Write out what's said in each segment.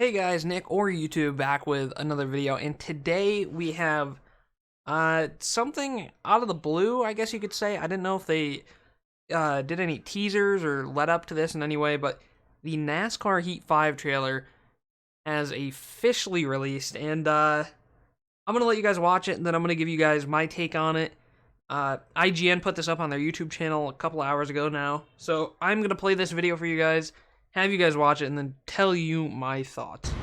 Hey guys, Nick or YouTube back with another video, and today we have something out of the blue, I guess you could say. I didn't know if they did any teasers or led up to this in any way, but the NASCAR Heat 5 trailer has officially released, and I'm gonna let you guys watch it, and then I'm gonna give you guys my take on it. IGN put this up on their YouTube channel a couple hours ago now, so I'm gonna play this video for you guys, have you guys watch it, and then tell you my thoughts.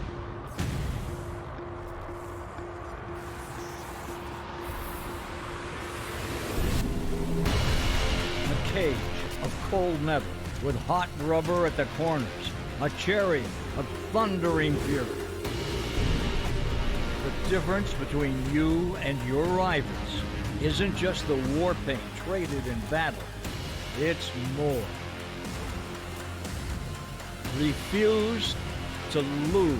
A cage of cold metal with hot rubber at the corners, a chariot of thundering fury. The difference between you and your rivals isn't just the war paint traded in battle, it's more. Refuse to lose.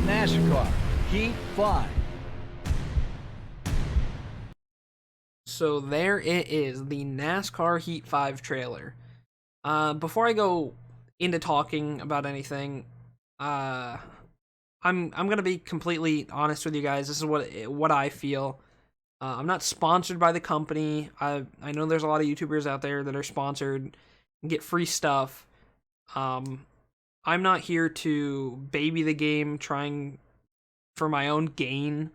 NASCAR Heat 5. So there it is, the NASCAR Heat 5 trailer. Before I go into talking about anything, I'm gonna be completely honest with you guys. This is what I feel. I'm not sponsored by the company. I know there's a lot of YouTubers out there that are sponsored and get free stuff. I'm not here to baby the game, trying for my own gain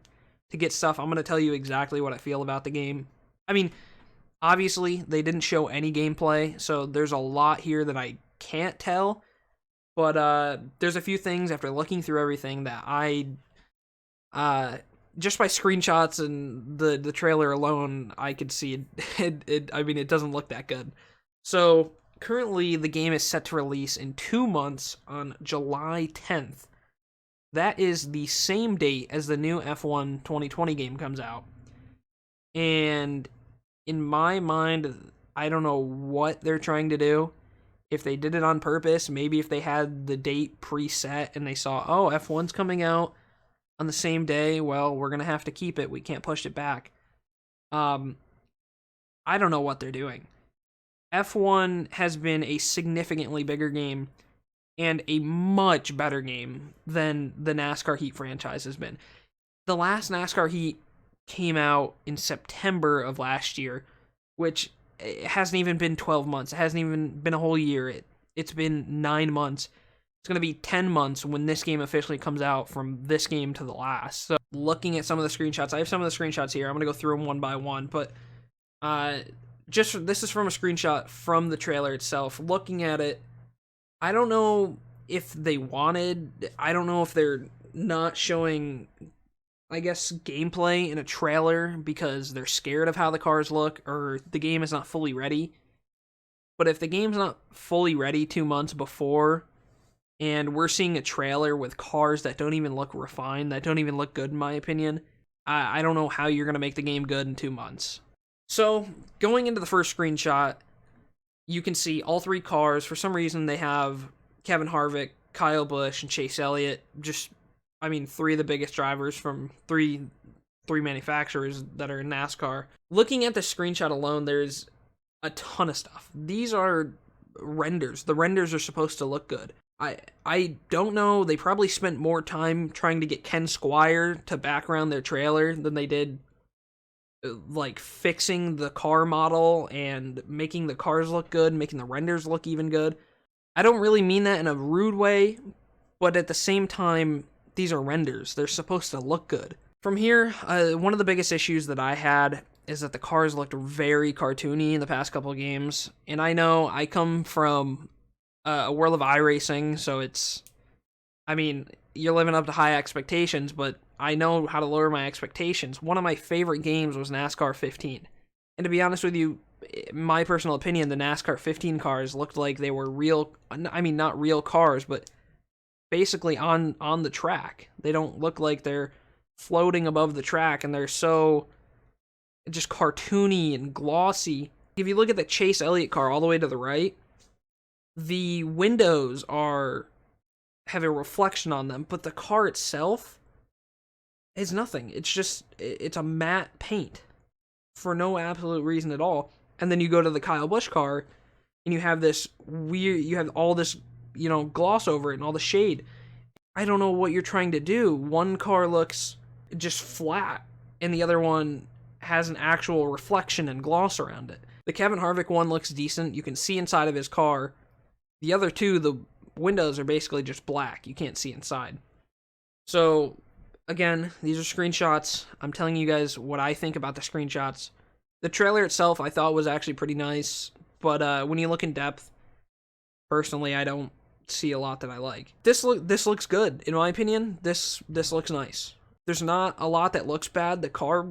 to get stuff. I'm gonna tell you exactly what I feel about the game. I mean, obviously, they didn't show any gameplay, so there's a lot here that I can't tell. But there's a few things after looking through everything that just by screenshots and the trailer alone, I could see it. I mean, it doesn't look that good. So currently, the game is set to release in 2 months on July 10th. That is the same date as the new F1 2020 game comes out. And in my mind, I don't know what they're trying to do. If they did it on purpose, maybe if they had the date preset and they saw, oh, F1's coming out on the same day, well, we're going to have to keep it. We can't push it back. I don't know what they're doing. F1 has been a significantly bigger game and a much better game than the NASCAR Heat franchise has been. The last NASCAR Heat came out in September of last year, which it hasn't even been 12 months. It hasn't even been a whole year. It's been 9 months. It's going to be 10 months when this game officially comes out from this game to the last. So looking at some of the screenshots, I have some of the screenshots here. I'm going to go through them one by one, but this is from a screenshot from the trailer itself. Looking at it, I don't know if they wanted, I don't know if they're not showing, I guess, gameplay in a trailer because they're scared of how the cars look, or the game is not fully ready. But if the game's not fully ready 2 months before, and we're seeing a trailer with cars that don't even look refined, that don't even look good in my opinion, I don't know how you're going to make the game good in 2 months. So, going into the first screenshot, you can see all three cars. For some reason, they have Kevin Harvick, Kyle Busch, and Chase Elliott. Just, I mean, three of the biggest drivers from three manufacturers that are in NASCAR. Looking at the screenshot alone, there's a ton of stuff. These are renders. The renders are supposed to look good. I don't know. They probably spent more time trying to get Ken Squire to background their trailer than they did like fixing the car model and making the cars look good, making the renders look even good. I don't really mean that in a rude way, but at the same time, these are renders. They're supposed to look good. From here, one of the biggest issues that I had is that the cars looked very cartoony in the past couple of games. And I know I come from a world of iRacing, so it's, I mean, you're living up to high expectations, but I know how to lower my expectations. One of my favorite games was NASCAR 15. And to be honest with you, my personal opinion, the NASCAR 15 cars looked like they were real, I mean, not real cars, but basically on the track. They don't look like they're floating above the track, and they're so just cartoony and glossy. If you look at the Chase Elliott car all the way to the right, the windows have a reflection on them, but the car itself is nothing. It's a matte paint for no absolute reason at all. And then you go to the Kyle Busch car, and you have this weird, you have all this, gloss over it and all the shade. I don't know what you're trying to do. One car looks just flat, and the other one has an actual reflection and gloss around it. The Kevin Harvick one looks decent. You can see inside of his car. The other two, the windows are basically just black. You can't see inside. So, again, these are screenshots. I'm telling you guys what I think about the screenshots. The trailer itself I thought was actually pretty nice, but when you look in depth, personally, I don't see a lot that I like. This looks good, in my opinion. This looks nice. There's not a lot that looks bad. The car,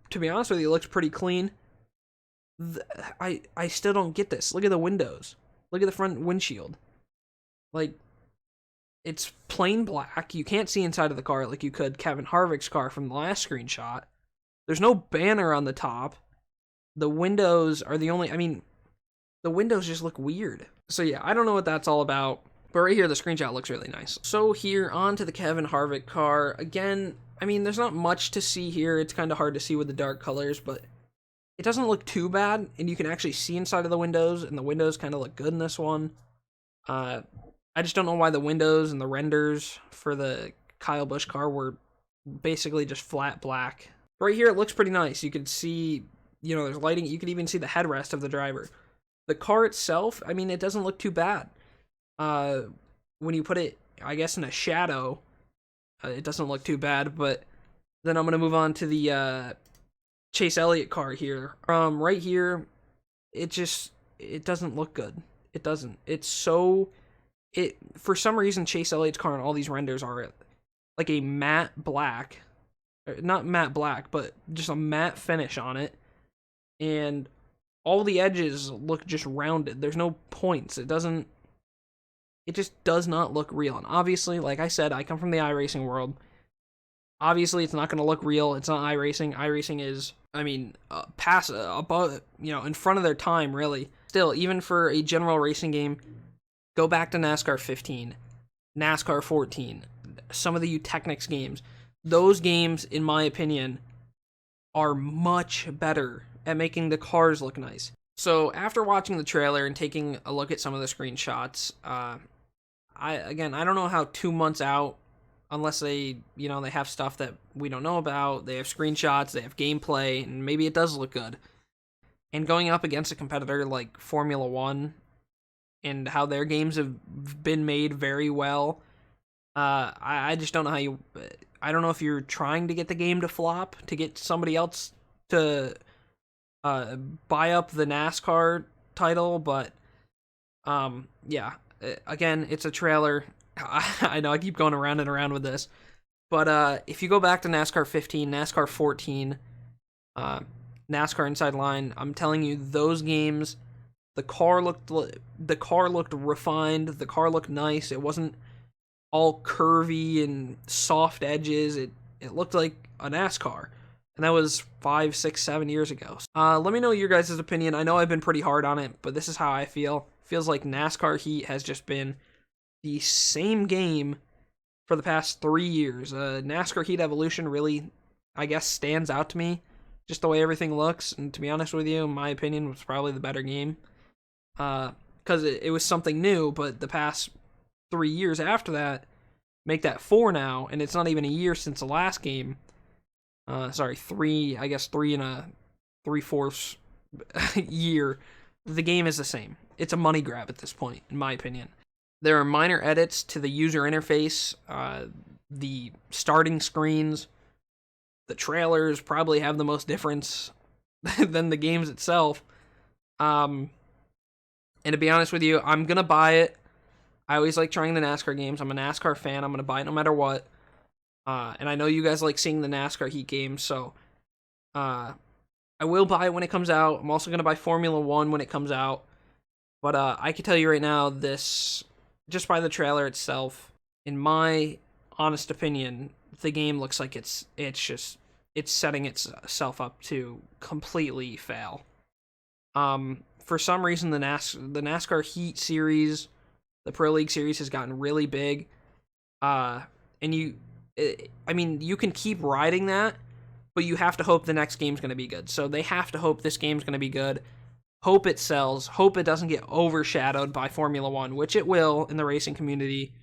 to be honest with you, looks pretty clean. I still don't get this. Look at the windows. Look at the front windshield. Like, it's plain black. You can't see inside of the car like you could Kevin Harvick's car from the last screenshot. There's no banner on the top. The windows are the only... the windows just look weird. So yeah, I don't know what that's all about. But right here, the screenshot looks really nice. So here, on to the Kevin Harvick car. Again, there's not much to see here. It's kind of hard to see with the dark colors, but it doesn't look too bad, and you can actually see inside of the windows, and the windows kind of look good in this one. I just don't know why the windows and the renders for the Kyle Busch car were basically just flat black. Right here, it looks pretty nice. You can see, there's lighting. You can even see the headrest of the driver. The car itself, it doesn't look too bad. When you put it, I guess, in a shadow, it doesn't look too bad, but then I'm going to move on to the Chase Elliott car here. Right here, it doesn't look good. It doesn't. For some reason, Chase Elliott's car and all these renders are like a matte black, not matte black, but just a matte finish on it, and all the edges look just rounded. There's no points. It just does not look real. And obviously, like I said, I come from the iRacing world. Obviously, it's not going to look real. It's not iRacing. iRacing is, above, in front of their time, really. Still, even for a general racing game, go back to NASCAR 15, NASCAR 14, some of the Technics games. Those games, in my opinion, are much better at making the cars look nice. So after watching the trailer and taking a look at some of the screenshots, I don't know how 2 months out, unless they have stuff that we don't know about, they have screenshots, they have gameplay, and maybe it does look good. And going up against a competitor like Formula 1 and how their games have been made very well, I just don't know I don't know if you're trying to get the game to flop, to get somebody else to buy up the NASCAR title, but yeah. Again, it's a trailer. I know I keep going around and around with this, but if you go back to NASCAR 15, NASCAR 14, NASCAR Inside Line, I'm telling you, those games, the car looked refined. The car looked nice. It wasn't all curvy and soft edges. It looked like a NASCAR. And that was 5, 6, 7 years ago. Let me know your guys' opinion. I know I've been pretty hard on it, but this is how I feel. Feels like NASCAR Heat has just been the same game for the past 3 years. NASCAR Heat Evolution really, I guess, stands out to me. Just the way everything looks. And to be honest with you, in my opinion, was probably the better game. Because it was something new, but the past 3 years after that, make that 4 now, and it's not even a year since the last game. 3 and 3/4 year. The game is the same. It's a money grab at this point, in my opinion. There are minor edits to the user interface, the starting screens, the trailers probably have the most difference than the games itself. And to be honest with you, I'm going to buy it. I always like trying the NASCAR games. I'm a NASCAR fan. I'm going to buy it no matter what. And I know you guys like seeing the NASCAR Heat games, so I will buy it when it comes out. I'm also going to buy Formula 1 when it comes out. But I can tell you right now, this, just by the trailer itself, in my honest opinion, the game looks like it's setting itself up to completely fail. For some reason, the NASCAR Heat series, the Pro League series, has gotten really big. And you can keep riding that, but you have to hope the next game's going to be good. So they have to hope this game's going to be good. Hope it sells. Hope it doesn't get overshadowed by Formula One, which it will in the racing community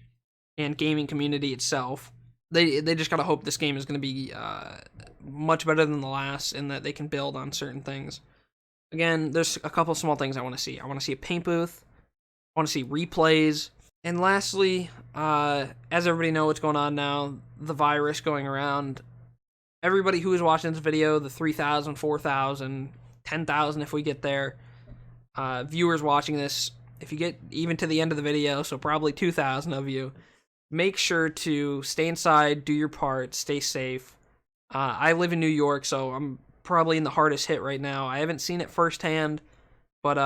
and gaming community itself. They just gotta hope this game is gonna be much better than the last, and that they can build on certain things. Again, there's a couple small things I want to see. I want to see a paint booth. I want to see replays. And lastly, as everybody knows what's going on now, the virus going around. Everybody who is watching this video, the 3,000, 4,000, 10,000 if we get there, viewers watching this, if you get even to the end of the video, so probably 2,000 of you, make sure to stay inside, do your part, stay safe. I live in New York, so I'm probably in the hardest hit right now. I haven't seen it firsthand, but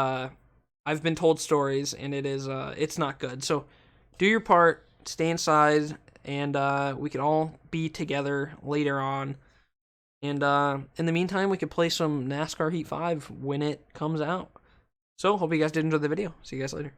I've been told stories, and it's not good. So do your part, stay inside, and we can all be together later on. And in the meantime, we could play some NASCAR Heat 5 when it comes out. So hope you guys did enjoy the video. See you guys later.